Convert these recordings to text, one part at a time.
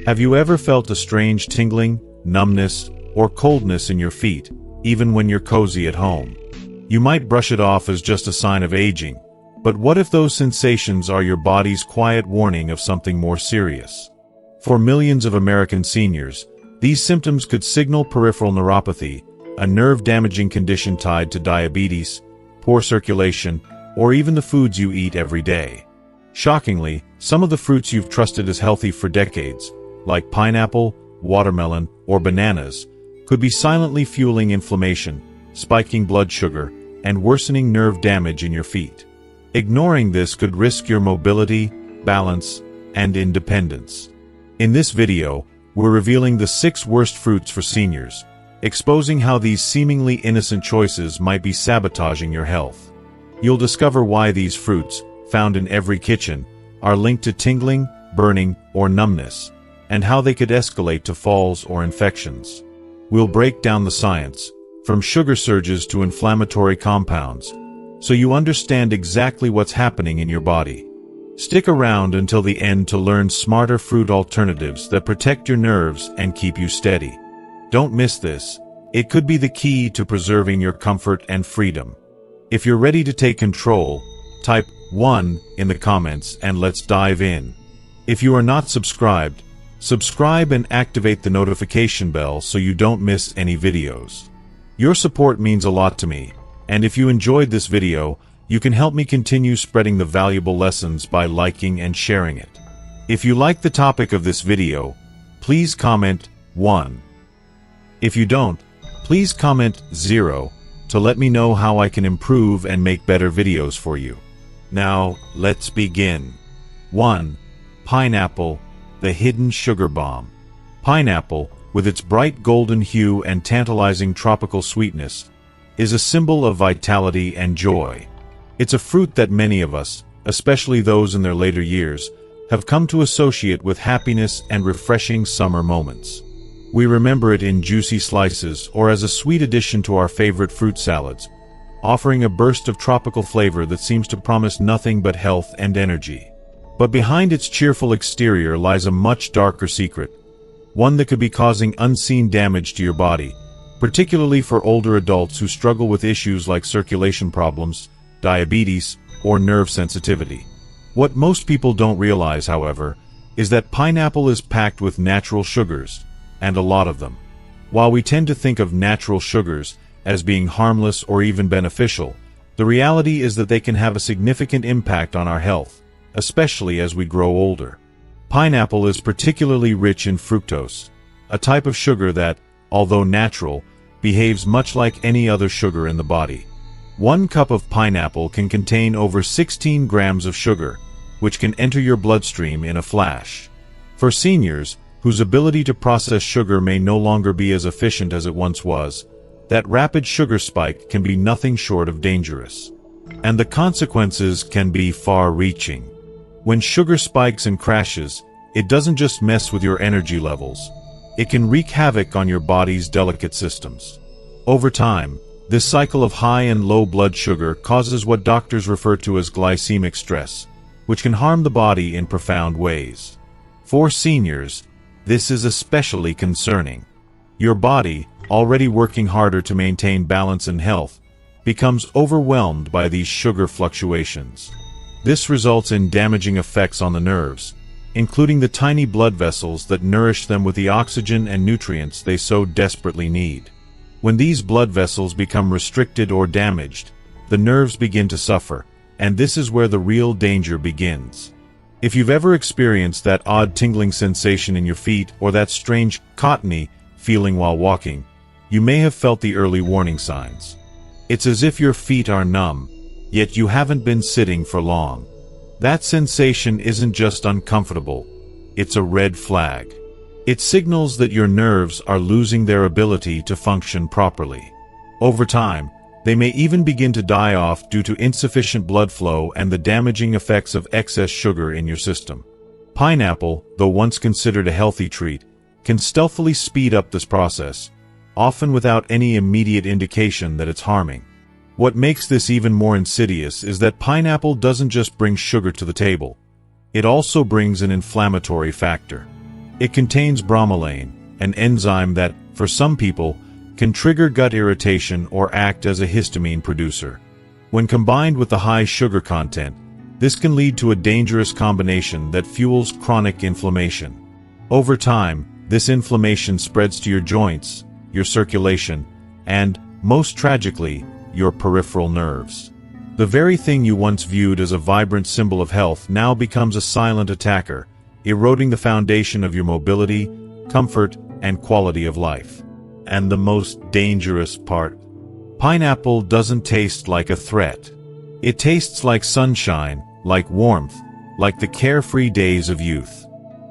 Have you ever felt a strange tingling, numbness, or coldness in your feet, even when you're cozy at home? You might brush it off as just a sign of aging, but what if those sensations are your body's quiet warning of something more serious? For millions of American seniors, these symptoms could signal peripheral neuropathy, a nerve-damaging condition tied to diabetes, poor circulation, or even the foods you eat every day. Shockingly, some of the fruits you've trusted as healthy for decades, like pineapple, watermelon, or bananas, could be silently fueling inflammation, spiking blood sugar, and worsening nerve damage in your feet. Ignoring this could risk your mobility, balance, and independence. In this video, we're revealing the 6 worst fruits for seniors, exposing how these seemingly innocent choices might be sabotaging your health. You'll discover why these fruits, found in every kitchen, are linked to tingling, burning, or numbness, and how they could escalate to falls or infections. We'll break down the science, from sugar surges to inflammatory compounds, so you understand exactly what's happening in your body. Stick around until the end to learn smarter fruit alternatives that protect your nerves and keep you steady. Don't miss this. It could be the key to preserving your comfort and freedom. If you're ready to take control, type 1 in the comments and let's dive in. If you are not subscribed, subscribe and activate the notification bell so you don't miss any videos. Your support means a lot to me, and if you enjoyed this video, you can help me continue spreading the valuable lessons by liking and sharing it. If you like the topic of this video, please comment 1. If you don't, please comment 0 to let me know how I can improve and make better videos for you. Now, let's begin. 1. Pineapple, the hidden sugar bomb. Pineapple, with its bright golden hue and tantalizing tropical sweetness, is a symbol of vitality and joy. It's a fruit that many of us, especially those in their later years, have come to associate with happiness and refreshing summer moments. We remember it in juicy slices or as a sweet addition to our favorite fruit salads, offering a burst of tropical flavor that seems to promise nothing but health and energy. But behind its cheerful exterior lies a much darker secret, one that could be causing unseen damage to your body, particularly for older adults who struggle with issues like circulation problems, diabetes, or nerve sensitivity. What most people don't realize, however, is that pineapple is packed with natural sugars, and a lot of them. While we tend to think of natural sugars as being harmless or even beneficial, the reality is that they can have a significant impact on our health, especially as we grow older. Pineapple is particularly rich in fructose, a type of sugar that, although natural, behaves much like any other sugar in the body. 1 cup of pineapple can contain over 16 grams of sugar, which can enter your bloodstream in a flash. For seniors, whose ability to process sugar may no longer be as efficient as it once was, that rapid sugar spike can be nothing short of dangerous. And the consequences can be far-reaching. When sugar spikes and crashes, it doesn't just mess with your energy levels. It can wreak havoc on your body's delicate systems. Over time, this cycle of high and low blood sugar causes what doctors refer to as glycemic stress, which can harm the body in profound ways. For seniors, this is especially concerning. Your body, already working harder to maintain balance and health, becomes overwhelmed by these sugar fluctuations. This results in damaging effects on the nerves, including the tiny blood vessels that nourish them with the oxygen and nutrients they so desperately need. When these blood vessels become restricted or damaged, the nerves begin to suffer, and this is where the real danger begins. If you've ever experienced that odd tingling sensation in your feet or that strange, cottony feeling while walking, you may have felt the early warning signs. It's as if your feet are numb, yet you haven't been sitting for long. That sensation isn't just uncomfortable, it's a red flag. It signals that your nerves are losing their ability to function properly. Over time, they may even begin to die off due to insufficient blood flow and the damaging effects of excess sugar in your system. Pineapple, though once considered a healthy treat, can stealthily speed up this process, often without any immediate indication that it's harming. What makes this even more insidious is that pineapple doesn't just bring sugar to the table. it also brings an inflammatory factor. It contains bromelain, an enzyme that, for some people, can trigger gut irritation or act as a histamine producer. When combined with the high sugar content, this can lead to a dangerous combination that fuels chronic inflammation. Over time, this inflammation spreads to your joints, your circulation, and, most tragically, your peripheral nerves. The very thing you once viewed as a vibrant symbol of health now becomes a silent attacker, eroding the foundation of your mobility, comfort, and quality of life. And the most dangerous part: pineapple doesn't taste like a threat. It tastes like sunshine, like warmth, like the carefree days of youth.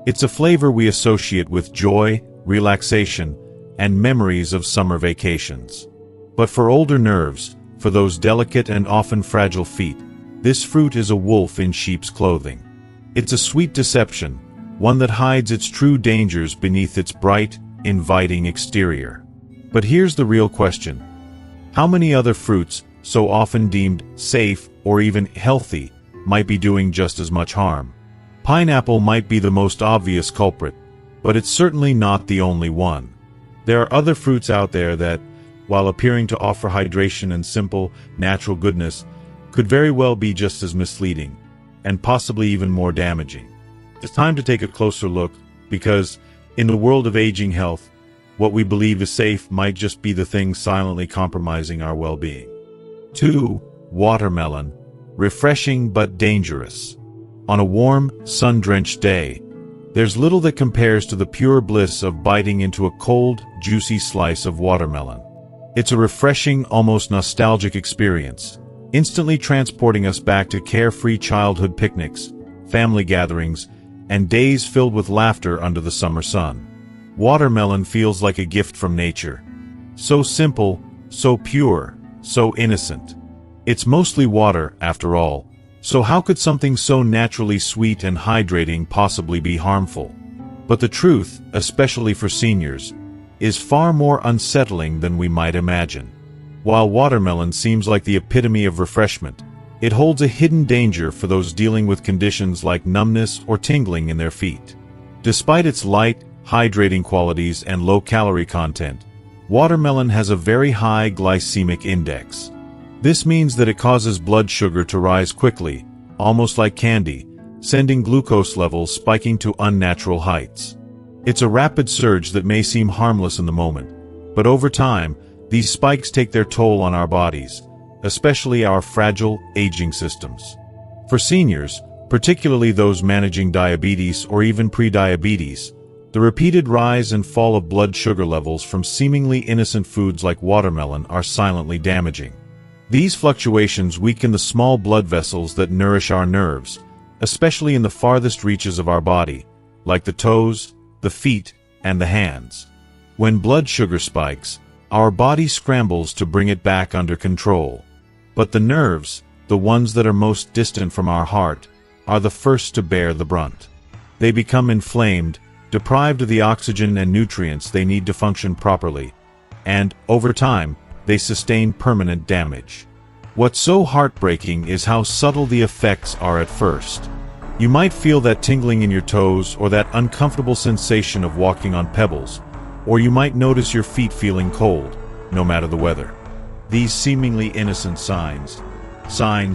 It's a flavor we associate with joy, relaxation, and memories of summer vacations. But for older nerves, for those delicate and often fragile feet, this fruit is a wolf in sheep's clothing. It's a sweet deception, one that hides its true dangers beneath its bright, inviting exterior. But here's the real question: how many other fruits, so often deemed safe or even healthy, might be doing just as much harm? Pineapple might be the most obvious culprit, but it's certainly not the only one. There are other fruits out there that, while appearing to offer hydration and simple, natural goodness, could very well be just as misleading, and possibly even more damaging. It's time to take a closer look, because, in the world of aging health, what we believe is safe might just be the thing silently compromising our well-being. 2. Watermelon. Refreshing but dangerous. On a warm, sun-drenched day, there's little that compares to the pure bliss of biting into a cold, juicy slice of watermelon. It's a refreshing, almost nostalgic experience, instantly transporting us back to carefree childhood picnics, family gatherings, and days filled with laughter under the summer sun. Watermelon feels like a gift from nature. So simple, so pure, so innocent. It's mostly water, after all, so how could something so naturally sweet and hydrating possibly be harmful? But the truth, especially for seniors, is far more unsettling than we might imagine. While watermelon seems like the epitome of refreshment, it holds a hidden danger for those dealing with conditions like numbness or tingling in their feet. Despite its light, hydrating qualities and low-calorie content, watermelon has a very high glycemic index. This means that it causes blood sugar to rise quickly, almost like candy, sending glucose levels spiking to unnatural heights. It's a rapid surge that may seem harmless in the moment, but over time, these spikes take their toll on our bodies, especially our fragile, aging systems. For seniors, particularly those managing diabetes or even prediabetes, the repeated rise and fall of blood sugar levels from seemingly innocent foods like watermelon are silently damaging. These fluctuations weaken the small blood vessels that nourish our nerves, especially in the farthest reaches of our body, like the toes, the feet, and the hands. When blood sugar spikes, our body scrambles to bring it back under control. But the nerves, the ones that are most distant from our heart, are the first to bear the brunt. They become inflamed, deprived of the oxygen and nutrients they need to function properly, and, over time, they sustain permanent damage. What's so heartbreaking is how subtle the effects are at first. You might feel that tingling in your toes or that uncomfortable sensation of walking on pebbles, or you might notice your feet feeling cold, no matter the weather. These seemingly innocent signs,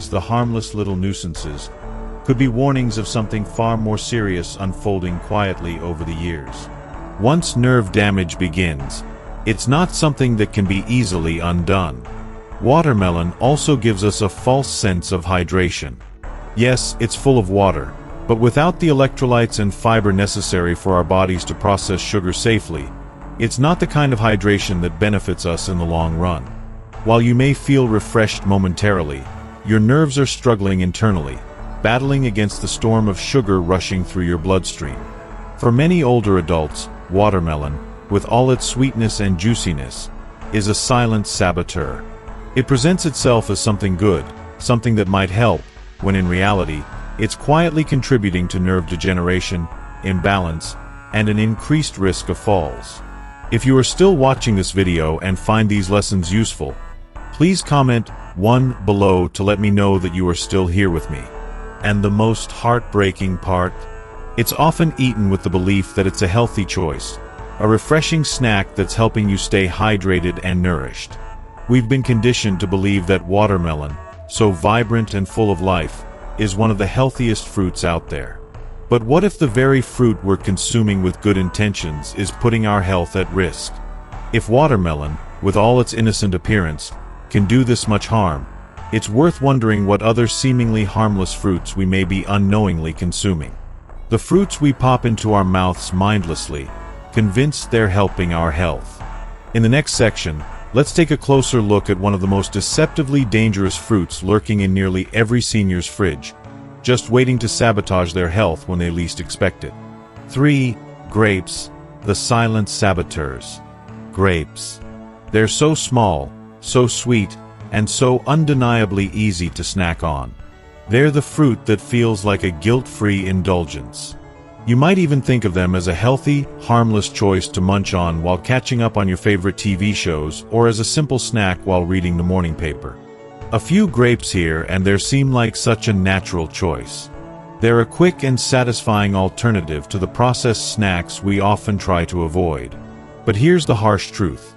the harmless little nuisances, could be warnings of something far more serious unfolding quietly over the years. Once nerve damage begins, it's not something that can be easily undone. Watermelon also gives us a false sense of hydration. Yes, it's full of water, but without the electrolytes and fiber necessary for our bodies to process sugar safely, it's not the kind of hydration that benefits us in the long run. While you may feel refreshed momentarily, your nerves are struggling internally, battling against the storm of sugar rushing through your bloodstream. For many older adults, watermelon, with all its sweetness and juiciness, is a silent saboteur. It presents itself as something good, something that might help, when in reality, it's quietly contributing to nerve degeneration, imbalance, and an increased risk of falls. If you are still watching this video and find these lessons useful, please comment 1 below to let me know that you are still here with me. And the most heartbreaking part? It's often eaten with the belief that it's a healthy choice, a refreshing snack that's helping you stay hydrated and nourished. We've been conditioned to believe that watermelon, so vibrant and full of life, is one of the healthiest fruits out there. But what if the very fruit we're consuming with good intentions is putting our health at risk? If watermelon, with all its innocent appearance, can do this much harm, it's worth wondering what other seemingly harmless fruits we may be unknowingly consuming. The fruits we pop into our mouths mindlessly, convinced they're helping our health. In the next section, let's take a closer look at one of the most deceptively dangerous fruits lurking in nearly every senior's fridge, just waiting to sabotage their health when they least expect it. 3. Grapes, the silent saboteurs. Grapes. They're so small, so sweet, and so undeniably easy to snack on. They're the fruit that feels like a guilt-free indulgence. You might even think of them as a healthy, harmless choice to munch on while catching up on your favorite TV shows or as a simple snack while reading the morning paper. A few grapes here and there seem like such a natural choice. They're a quick and satisfying alternative to the processed snacks we often try to avoid. But here's the harsh truth.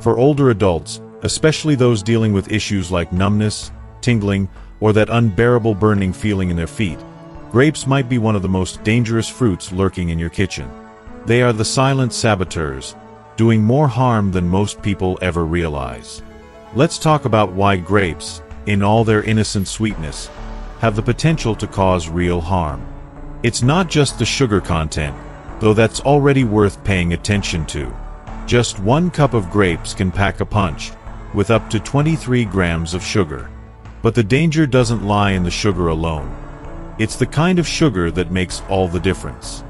For older adults, especially those dealing with issues like numbness, tingling, or that unbearable burning feeling in their feet, grapes might be one of the most dangerous fruits lurking in your kitchen. They are the silent saboteurs, doing more harm than most people ever realize. Let's talk about why grapes, in all their innocent sweetness, have the potential to cause real harm. It's not just the sugar content, though that's already worth paying attention to. Just 1 cup of grapes can pack a punch, with up to 23 grams of sugar. But the danger doesn't lie in the sugar alone. It's the kind of sugar that makes all the difference.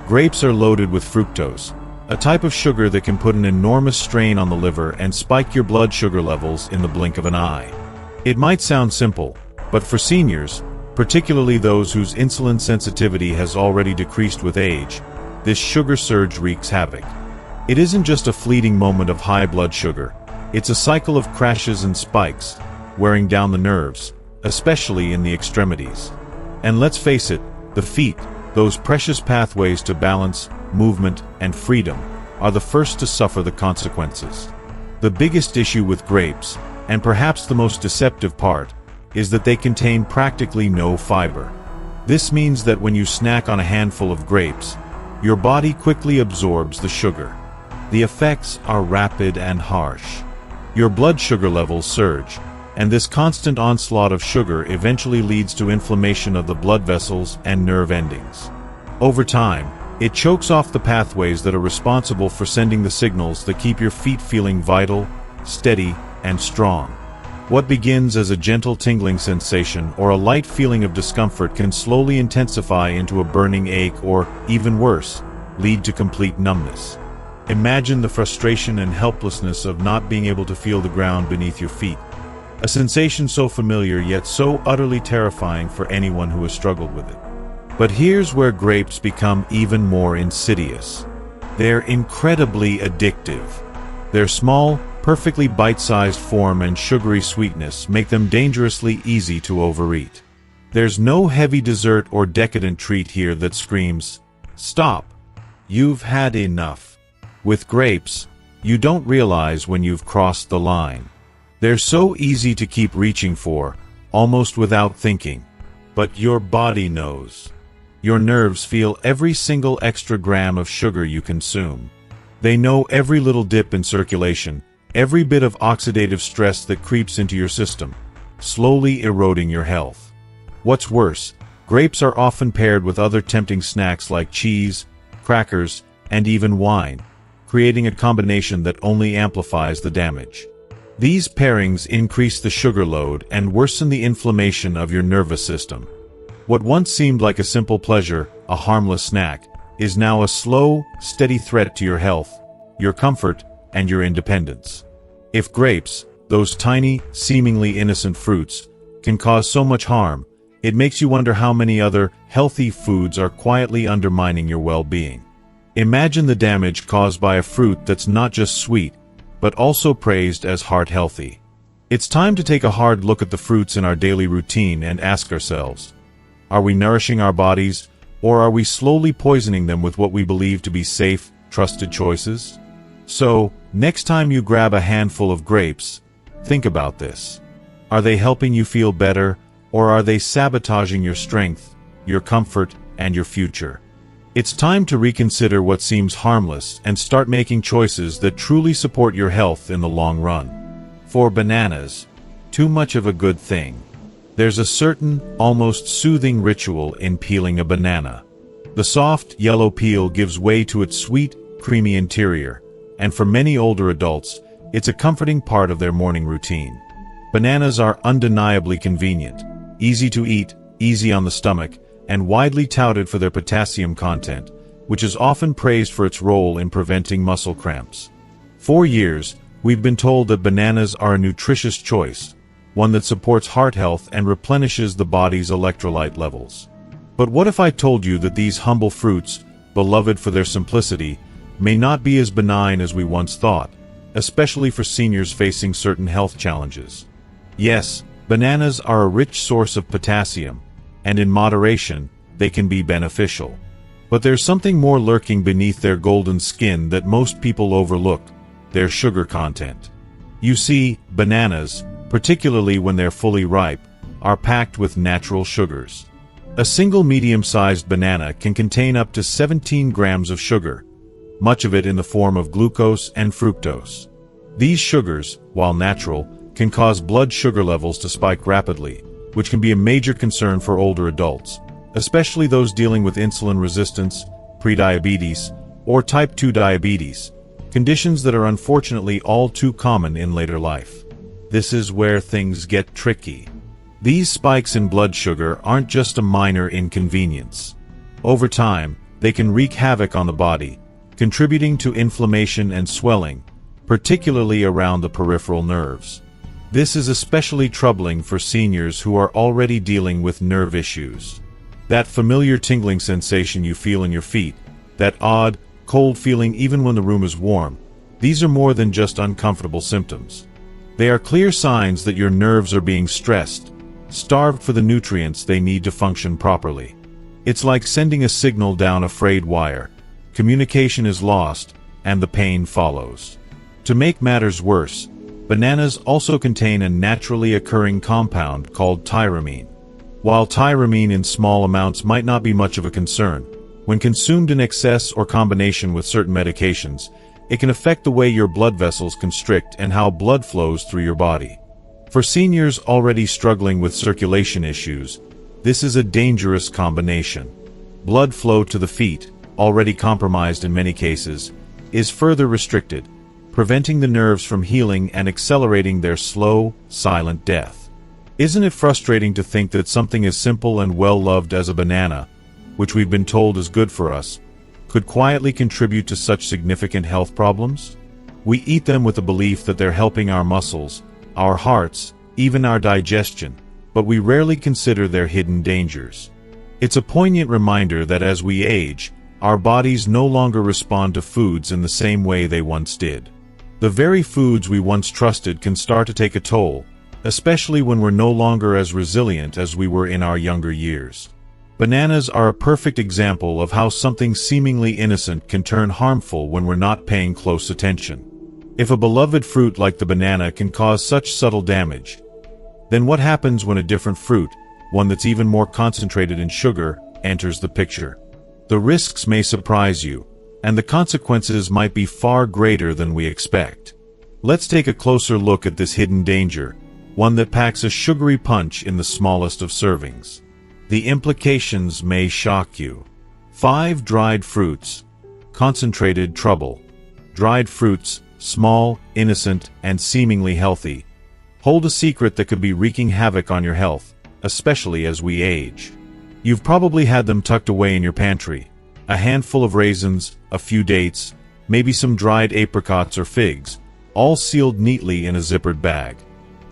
Grapes are loaded with fructose, a type of sugar that can put an enormous strain on the liver and spike your blood sugar levels in the blink of an eye. It might sound simple, but for seniors, particularly those whose insulin sensitivity has already decreased with age, this sugar surge wreaks havoc. It isn't just a fleeting moment of high blood sugar, it's a cycle of crashes and spikes, wearing down the nerves, especially in the extremities. And let's face it, the feet, those precious pathways to balance, movement, and freedom, are the first to suffer the consequences. The biggest issue with grapes, and perhaps the most deceptive part, is that they contain practically no fiber. This means that when you snack on a handful of grapes, your body quickly absorbs the sugar. The effects are rapid and harsh. Your blood sugar levels surge, and this constant onslaught of sugar eventually leads to inflammation of the blood vessels and nerve endings. Over time, it chokes off the pathways that are responsible for sending the signals that keep your feet feeling vital, steady, and strong. What begins as a gentle tingling sensation or a light feeling of discomfort can slowly intensify into a burning ache or, even worse, lead to complete numbness. Imagine the frustration and helplessness of not being able to feel the ground beneath your feet. A sensation so familiar yet so utterly terrifying for anyone who has struggled with it. But here's where grapes become even more insidious. They're incredibly addictive. Their small, perfectly bite-sized form and sugary sweetness make them dangerously easy to overeat. There's no heavy dessert or decadent treat here that screams, "Stop! You've had enough." With grapes, you don't realize when you've crossed the line. They're so easy to keep reaching for, almost without thinking. But your body knows. Your nerves feel every single extra gram of sugar you consume. They know every little dip in circulation, every bit of oxidative stress that creeps into your system, slowly eroding your health. What's worse, grapes are often paired with other tempting snacks like cheese, crackers, and even wine, creating a combination that only amplifies the damage. These pairings increase the sugar load and worsen the inflammation of your nervous system. What once seemed like a simple pleasure, a harmless snack, is now a slow, steady threat to your health, your comfort, and your independence. If grapes, those tiny, seemingly innocent fruits, can cause so much harm, it makes you wonder how many other healthy foods are quietly undermining your well-being. Imagine the damage caused by a fruit that's not just sweet, but also praised as heart-healthy. It's time to take a hard look at the fruits in our daily routine and ask ourselves, Are we nourishing our bodies, or are we slowly poisoning them with what we believe to be safe, trusted choices? So, next time you grab a handful of grapes, think about this. Are they helping you feel better, or are they sabotaging your strength, your comfort, and your future? It's time to reconsider what seems harmless and start making choices that truly support your health in the long run. For bananas, too much of a good thing. There's a certain, almost soothing ritual in peeling a banana. The soft, yellow peel gives way to its sweet, creamy interior, and for many older adults, it's a comforting part of their morning routine. Bananas are undeniably convenient, easy to eat, easy on the stomach, and widely touted for their potassium content, which is often praised for its role in preventing muscle cramps. For years, we've been told that bananas are a nutritious choice, one that supports heart health and replenishes the body's electrolyte levels. But what if I told you that these humble fruits, beloved for their simplicity, may not be as benign as we once thought, especially for seniors facing certain health challenges? Yes, bananas are a rich source of potassium, and in moderation, they can be beneficial. But there's something more lurking beneath their golden skin that most people overlook: their sugar content. You see, bananas, particularly when they're fully ripe, are packed with natural sugars. A single medium-sized banana can contain up to 17 grams of sugar, much of it in the form of glucose and fructose. These sugars, while natural, can cause blood sugar levels to spike rapidly, which can be a major concern for older adults, especially those dealing with insulin resistance, prediabetes, or type 2 diabetes, conditions that are unfortunately all too common in later life. This is where things get tricky. These spikes in blood sugar aren't just a minor inconvenience. Over time, they can wreak havoc on the body, contributing to inflammation and swelling, particularly around the peripheral nerves. This is especially troubling for seniors who are already dealing with nerve issues. That familiar tingling sensation you feel in your feet, that odd, cold feeling even when the room is warm, these are more than just uncomfortable symptoms. They are clear signs that your nerves are being stressed, starved for the nutrients they need to function properly. It's like sending a signal down a frayed wire. Communication is lost, and the pain follows. To make matters worse, bananas also contain a naturally occurring compound called tyramine. While tyramine in small amounts might not be much of a concern, when consumed in excess or combination with certain medications, it can affect the way your blood vessels constrict and how blood flows through your body. For seniors already struggling with circulation issues, this is a dangerous combination. Blood flow to the feet, already compromised in many cases, is further restricted, preventing the nerves from healing and accelerating their slow, silent death. Isn't it frustrating to think that something as simple and well-loved as a banana, which we've been told is good for us, could quietly contribute to such significant health problems? We eat them with the belief that they're helping our muscles, our hearts, even our digestion, but we rarely consider their hidden dangers. It's a poignant reminder that as we age, our bodies no longer respond to foods in the same way they once did. The very foods we once trusted can start to take a toll, especially when we're no longer as resilient as we were in our younger years. Bananas are a perfect example of how something seemingly innocent can turn harmful when we're not paying close attention. If a beloved fruit like the banana can cause such subtle damage, then what happens when a different fruit, one that's even more concentrated in sugar, enters the picture? The risks may surprise you, and the consequences might be far greater than we expect. Let's take a closer look at this hidden danger, one that packs a sugary punch in the smallest of servings. The implications may shock you. 5 dried fruits. Concentrated trouble. Dried fruits, small, innocent, and seemingly healthy, hold a secret that could be wreaking havoc on your health, especially as we age. You've probably had them tucked away in your pantry. A handful of raisins, a few dates, maybe some dried apricots or figs, all sealed neatly in a zippered bag.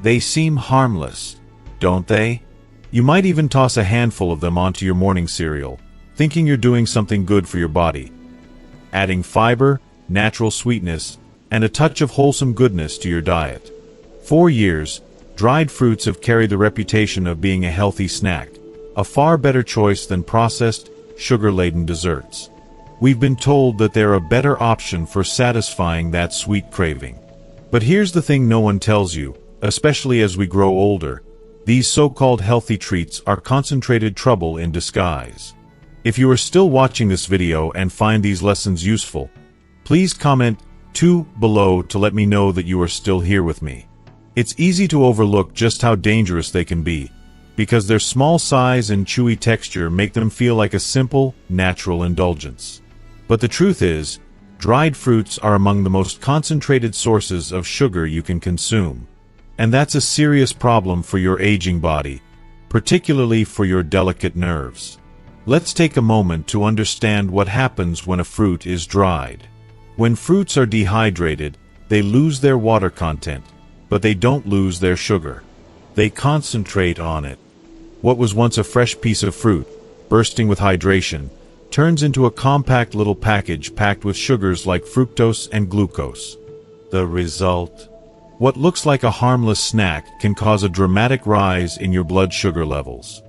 They seem harmless, don't they? You might even toss a handful of them onto your morning cereal, thinking you're doing something good for your body, adding fiber, natural sweetness, and a touch of wholesome goodness to your diet. For years, dried fruits have carried the reputation of being a healthy snack, a far better choice than processed, sugar-laden desserts. We've been told that they're a better option for satisfying that sweet craving. But here's the thing no one tells you, especially as we grow older: these so-called healthy treats are concentrated trouble in disguise. If you are still watching this video and find these lessons useful, please comment 2 below to let me know that you are still here with me. It's easy to overlook just how dangerous they can be, because their small size and chewy texture make them feel like a simple, natural indulgence. But the truth is, dried fruits are among the most concentrated sources of sugar you can consume. And that's a serious problem for your aging body, particularly for your delicate nerves. Let's take a moment to understand what happens when a fruit is dried. When fruits are dehydrated, they lose their water content, but they don't lose their sugar. They concentrate on it. What was once a fresh piece of fruit, bursting with hydration, turns into a compact little package packed with sugars like fructose and glucose. The result? What looks like a harmless snack can cause a dramatic rise in your blood sugar levels.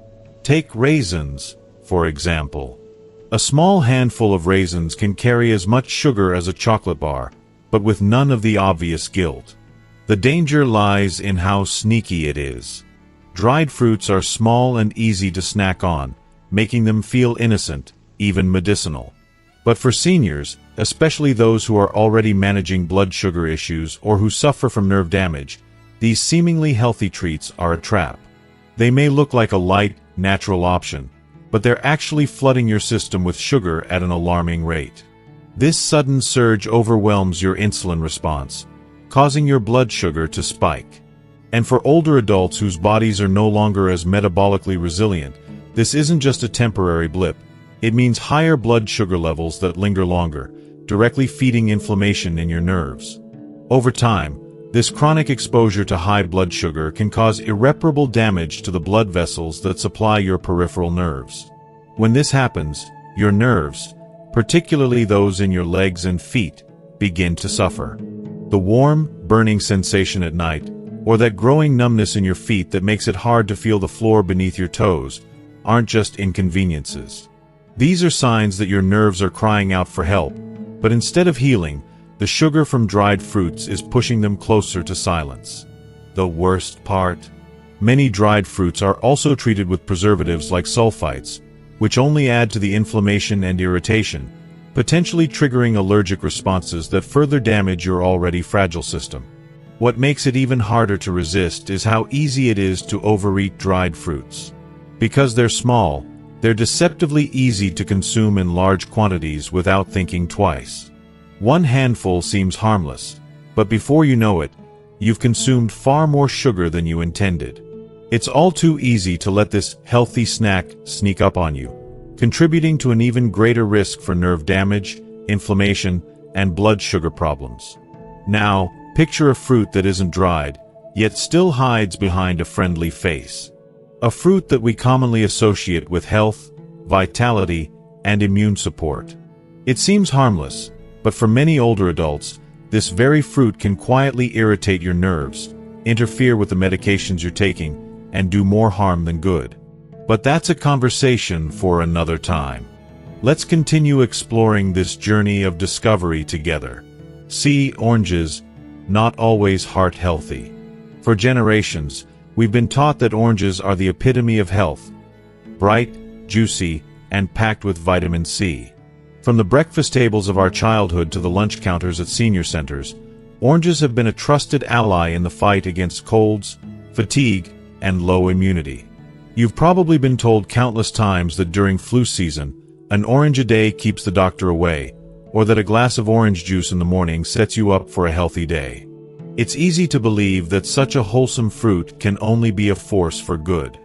Take raisins, for example. A small handful of raisins can carry as much sugar as a chocolate bar, but with none of the obvious guilt. The danger lies in how sneaky it is. Dried fruits are small and easy to snack on, making them feel innocent, even medicinal. But for seniors, especially those who are already managing blood sugar issues or who suffer from nerve damage, these seemingly healthy treats are a trap. They may look like a light, natural option, but they're actually flooding your system with sugar at an alarming rate. This sudden surge overwhelms your insulin response, causing your blood sugar to spike. And for older adults whose bodies are no longer as metabolically resilient, this isn't just a temporary blip. It means higher blood sugar levels that linger longer, directly feeding inflammation in your nerves. Over time, this chronic exposure to high blood sugar can cause irreparable damage to the blood vessels that supply your peripheral nerves. When this happens, your nerves, particularly those in your legs and feet, begin to suffer. The warm, burning sensation at night, or that growing numbness in your feet that makes it hard to feel the floor beneath your toes, aren't just inconveniences. These are signs that your nerves are crying out for help, but instead of healing, the sugar from dried fruits is pushing them closer to silence. The worst part? Many dried fruits are also treated with preservatives like sulfites, which only add to the inflammation and irritation, potentially triggering allergic responses that further damage your already fragile system. What makes it even harder to resist is how easy it is to overeat dried fruits. Because they're small, they're deceptively easy to consume in large quantities without thinking twice. One handful seems harmless, but before you know it, you've consumed far more sugar than you intended. It's all too easy to let this healthy snack sneak up on you, contributing to an even greater risk for nerve damage, inflammation, and blood sugar problems. Now, picture a fruit that isn't dried, yet still hides behind a friendly face. A fruit that we commonly associate with health, vitality, and immune support. It seems harmless, but for many older adults, this very fruit can quietly irritate your nerves, interfere with the medications you're taking, and do more harm than good. But that's a conversation for another time. Let's continue exploring this journey of discovery together. See, oranges, not always heart healthy. For generations, we've been taught that oranges are the epitome of health, bright, juicy, and packed with vitamin C. From the breakfast tables of our childhood to the lunch counters at senior centers, oranges have been a trusted ally in the fight against colds, fatigue, and low immunity. You've probably been told countless times that during flu season, an orange a day keeps the doctor away, or that a glass of orange juice in the morning sets you up for a healthy day. It's easy to believe that such a wholesome fruit can only be a force for good.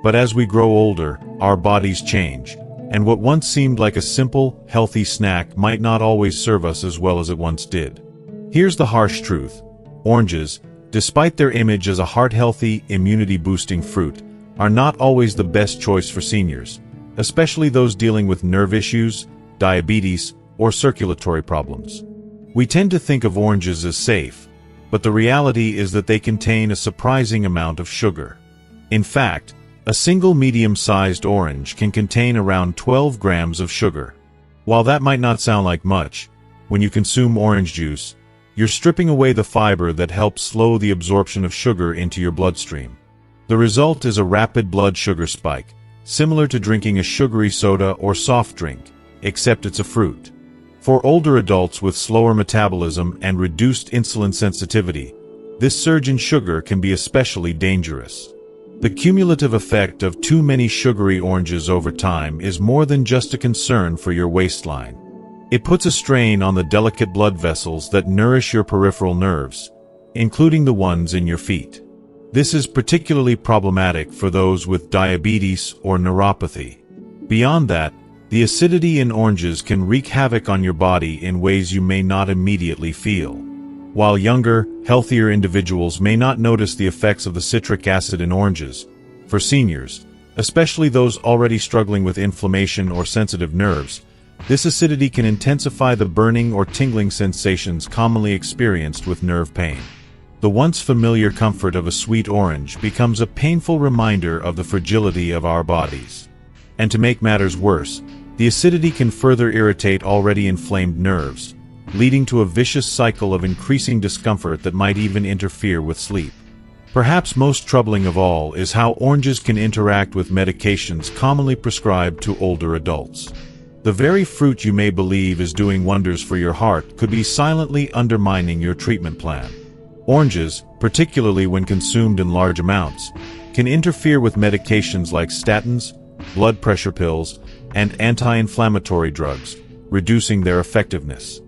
But as we grow older, our bodies change, and what once seemed like a simple, healthy snack might not always serve us as well as it once did. Here's the harsh truth. Oranges, despite their image as a heart-healthy, immunity-boosting fruit, are not always the best choice for seniors, especially those dealing with nerve issues, diabetes, or circulatory problems. We tend to think of oranges as safe, but the reality is that they contain a surprising amount of sugar. In fact, A single medium-sized orange can contain around 12 grams of sugar. While that might not sound like much, when you consume orange juice, you're stripping away the fiber that helps slow the absorption of sugar into your bloodstream. The result is a rapid blood sugar spike, similar to drinking a sugary soda or soft drink, except it's a fruit. For older adults with slower metabolism and reduced insulin sensitivity, this surge in sugar can be especially dangerous. The cumulative effect of too many sugary oranges over time is more than just a concern for your waistline. It puts a strain on the delicate blood vessels that nourish your peripheral nerves, including the ones in your feet. This is particularly problematic for those with diabetes or neuropathy. Beyond that, the acidity in oranges can wreak havoc on your body in ways you may not immediately feel. While younger, healthier individuals may not notice the effects of the citric acid in oranges, for seniors, especially those already struggling with inflammation or sensitive nerves, this acidity can intensify the burning or tingling sensations commonly experienced with nerve pain. The once familiar comfort of a sweet orange becomes a painful reminder of the fragility of our bodies. And to make matters worse, the acidity can further irritate already inflamed nerves, leading to a vicious cycle of increasing discomfort that might even interfere with sleep. Perhaps most troubling of all is how oranges can interact with medications commonly prescribed to older adults. The very fruit you may believe is doing wonders for your heart could be silently undermining your treatment plan. Oranges, particularly when consumed in large amounts, can interfere with medications like statins, blood pressure pills, and anti-inflammatory drugs, reducing their effectiveness.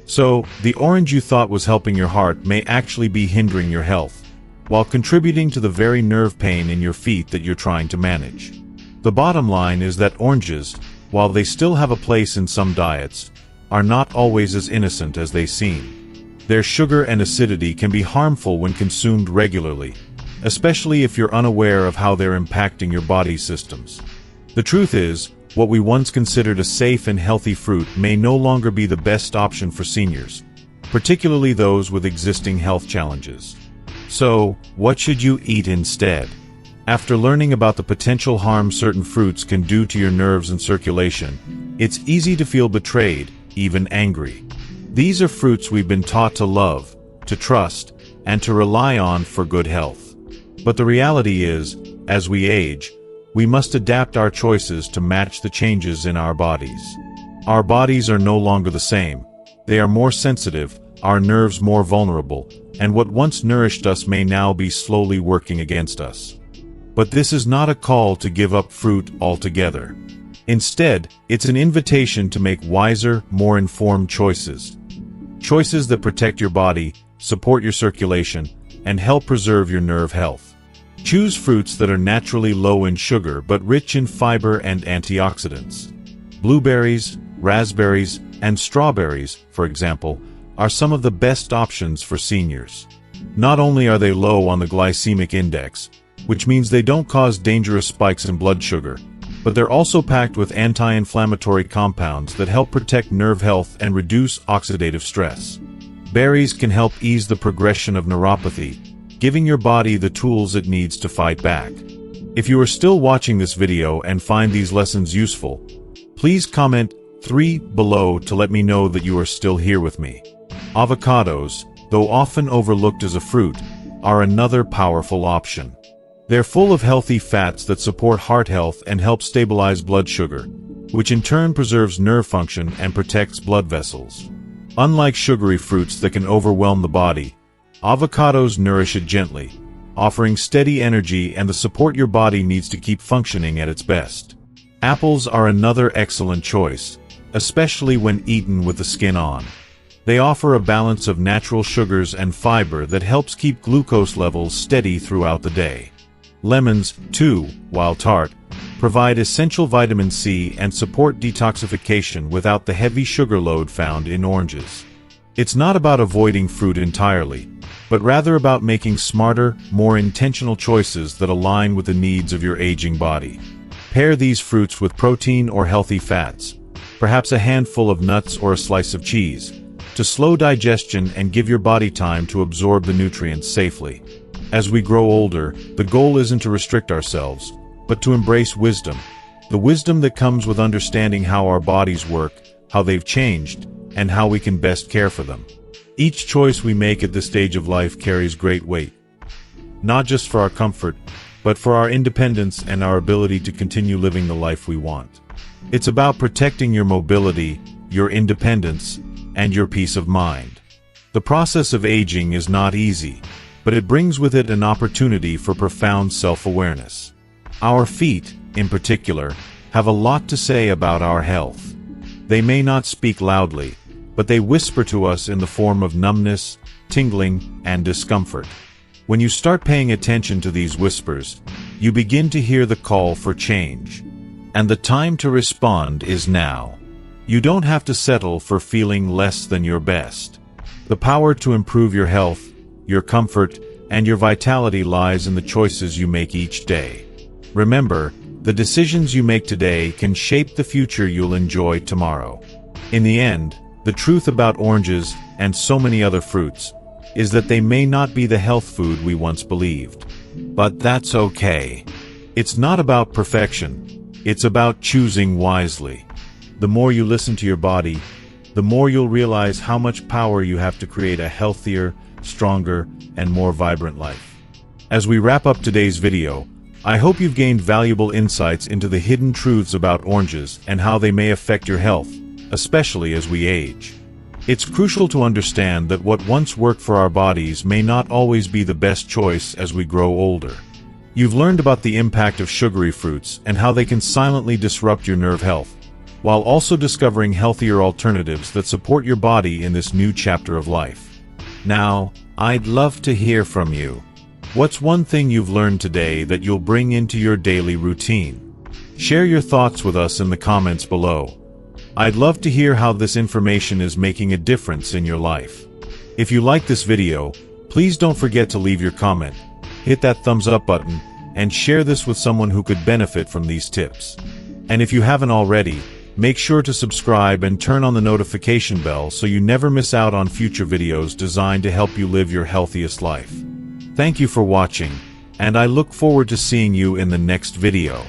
So, the orange you thought was helping your heart may actually be hindering your health, while contributing to the very nerve pain in your feet that you're trying to manage. The bottom line is that oranges, while they still have a place in some diets, are not always as innocent as they seem. Their sugar and acidity can be harmful when consumed regularly, especially if you're unaware of how they're impacting your body's systems. The truth is, what we once considered a safe and healthy fruit may no longer be the best option for seniors, particularly those with existing health challenges. So, what should you eat instead? After learning about the potential harm certain fruits can do to your nerves and circulation, it's easy to feel betrayed, even angry. These are fruits we've been taught to love, to trust, and to rely on for good health. But the reality is, as we age, we must adapt our choices to match the changes in our bodies. Our bodies are no longer the same. They are more sensitive, our nerves more vulnerable, and what once nourished us may now be slowly working against us. But this is not a call to give up fruit altogether. Instead, it's an invitation to make wiser, more informed choices. Choices that protect your body, support your circulation, and help preserve your nerve health. Choose fruits that are naturally low in sugar but rich in fiber and antioxidants. Blueberries, raspberries, and strawberries, for example, are some of the best options for seniors. Not only are they low on the glycemic index, which means they don't cause dangerous spikes in blood sugar, but they're also packed with anti-inflammatory compounds that help protect nerve health and reduce oxidative stress. Berries can help ease the progression of neuropathy, giving your body the tools it needs to fight back. If you are still watching this video and find these lessons useful, please comment 3 below to let me know that you are still here with me. Avocados, though often overlooked as a fruit, are another powerful option. They're full of healthy fats that support heart health and help stabilize blood sugar, which in turn preserves nerve function and protects blood vessels. Unlike sugary fruits that can overwhelm the body, avocados nourish it gently, offering steady energy and the support your body needs to keep functioning at its best. Apples are another excellent choice, especially when eaten with the skin on. They offer a balance of natural sugars and fiber that helps keep glucose levels steady throughout the day. Lemons, too, while tart, provide essential vitamin C and support detoxification without the heavy sugar load found in oranges. It's not about avoiding fruit entirely, but rather about making smarter, more intentional choices that align with the needs of your aging body. Pair these fruits with protein or healthy fats, perhaps a handful of nuts or a slice of cheese, to slow digestion and give your body time to absorb the nutrients safely. As we grow older, the goal isn't to restrict ourselves, but to embrace wisdom. The wisdom that comes with understanding how our bodies work, how they've changed, and how we can best care for them. Each choice we make at this stage of life carries great weight, not just for our comfort, but for our independence and our ability to continue living the life we want. It's about protecting your mobility, your independence, and your peace of mind. The process of aging is not easy, but it brings with it an opportunity for profound self-awareness. Our feet, in particular, have a lot to say about our health. They may not speak loudly, but they whisper to us in the form of numbness, tingling, and discomfort. When you start paying attention to these whispers, you begin to hear the call for change. And the time to respond is now. You don't have to settle for feeling less than your best. The power to improve your health, your comfort, and your vitality lies in the choices you make each day. Remember, the decisions you make today can shape the future you'll enjoy tomorrow. In the end, the truth about oranges, and so many other fruits, is that they may not be the health food we once believed. But that's okay. It's not about perfection. It's about choosing wisely. The more you listen to your body, the more you'll realize how much power you have to create a healthier, stronger, and more vibrant life. As we wrap up today's video, I hope you've gained valuable insights into the hidden truths about oranges and how they may affect your health, especially as we age. It's crucial to understand that what once worked for our bodies may not always be the best choice as we grow older. You've learned about the impact of sugary fruits and how they can silently disrupt your nerve health, while also discovering healthier alternatives that support your body in this new chapter of life. Now, I'd love to hear from you. What's one thing you've learned today that you'll bring into your daily routine? Share your thoughts with us in the comments below. I'd love to hear how this information is making a difference in your life. If you like this video, please don't forget to leave your comment, hit that thumbs up button, and share this with someone who could benefit from these tips. And if you haven't already, make sure to subscribe and turn on the notification bell so you never miss out on future videos designed to help you live your healthiest life. Thank you for watching, and I look forward to seeing you in the next video.